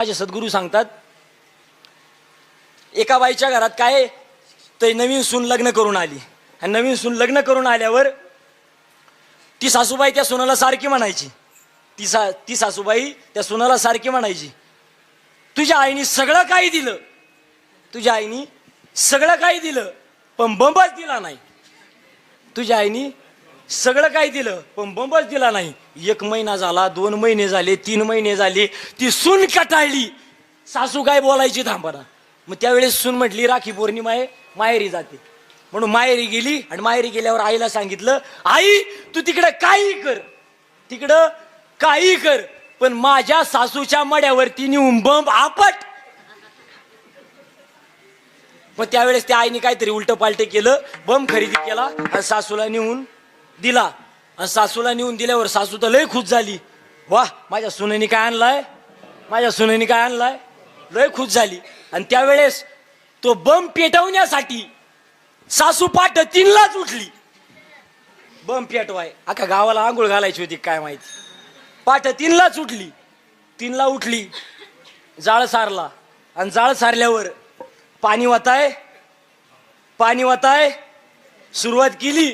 माझे सद्गुरू सांगतात, एका बाईच्या घरात काय तर नवीन सून लग्न करून आली आणि नवीन सून लग्न करून आल्यावर ती सासूबाई त्या सुनाला सारखी म्हणायची, ती सासूबाई त्या सुनाला सारखी म्हणायची, तुझ्या आईने सगळं काही दिलं, तुझ्या आईने सगळं काही दिलं पण बंबच दिला नाही, तुझ्या आईने सगळं काही दिलं पण बंबच दिला नाही. 1 महिना झाला, 2 महिने झाले, 3 महिने झाले, ती सून कटाळली, सासू काय बोलायची थांबना. मग त्यावेळेस सून म्हटली राखी पौर्णिमा आहे, माहेरी जाते. म्हणून माहेरी गेली आणि माहेरी गेल्यावर आईला सांगितलं, आई तू तिकडे काही कर, तिकडं काही कर, पण माझ्या सासूच्या मड्यावरती नेऊन बंब आपट. मग त्यावेळेस त्या आईने काहीतरी उलट पालट केलं, बंब खरेदी केला आणि सासूला नेऊन दिला. आणि सासूला नेऊन दिल्यावर सासू तर लय खुश झाली, वाह माझ्या सुनेनी काय आणलाय, माझ्या सुनेनी काय आणलाय, लय खुश झाली. आणि त्यावेळेस तो बंब पेटवण्यासाठी सासू पाठ 3लाच उठली, बंब पेटवाय. अख्या गावाला आंघोळ घालायची होती काय माहिती, पाठ 3लाच उठली. 3ला उठली, जाळ सारला आणि जाळ सारल्यावर पाणी वाताय, पाणी वाताय सुरुवात केली,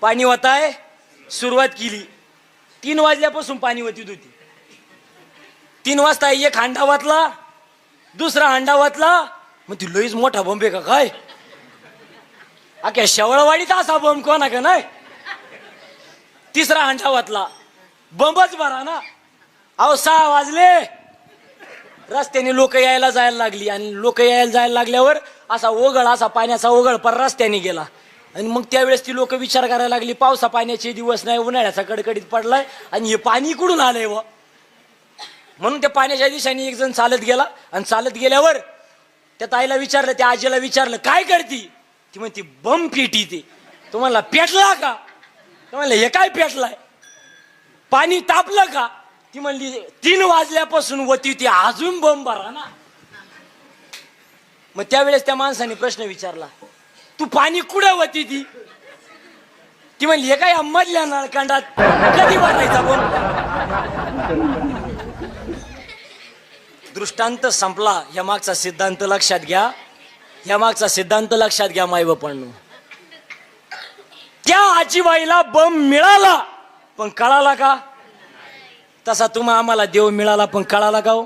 पाणी वाताय सुरुवात केली. 3 वाजल्यापासून पाणी वतीत होती. 3 वाजता एक हांडा वातला, दुसरा हांडा वातला. मग ती लईच मोठा बंब आहे का काय, अख्या शेवळवाडीत असा बंब कोणा का नाही. तिसरा हांडा वातला, बंबच भरा ना. अहो 6 वाजले, रस्त्याने लोक यायला जायला लागली आणि लोक यायला जायला लागल्यावर असा ओघळ, असा पाण्याचा ओघळ पर रस्त्याने गेला. आणि मग त्यावेळेस ती लोक विचार करायला लागली, पावसा पाण्याचे दिवस नाही, उन्हाळ्याचा कडकडीत पडलाय आणि हे पाणी कुठून आलंय व. म्हणून त्या पाण्याच्या दिशेने एक जण चालत गेला आणि चालत गेल्यावर त्या ताईला विचारलं, त्या आजीला विचारलं, काय करती. ती म्हणती बंब पेटी. ते तुम्हाला पेटला का, तुम्हाला हे काय पेटलाय, पाणी तापलं का. ती म्हणली 3 वाजल्यापासून वती ती अजून बंब भरा ना. मग त्यावेळेस त्या माणसाने प्रश्न विचारला, तू पाणी कुठं वती ती. ती म्हणली हे काय मधल्या नळकांडात कधी भरायचा बंब. दृष्टांत संपला. या मागचा सिद्धांत लक्षात घ्या, या मागचा सिद्धांत लक्षात घ्या माय बापांनो. त्या आजीबाईला बंब मिळाला पण कळाला का, तसा तुम्हा आम्हाला देव मिळाला पण कळाला का हो.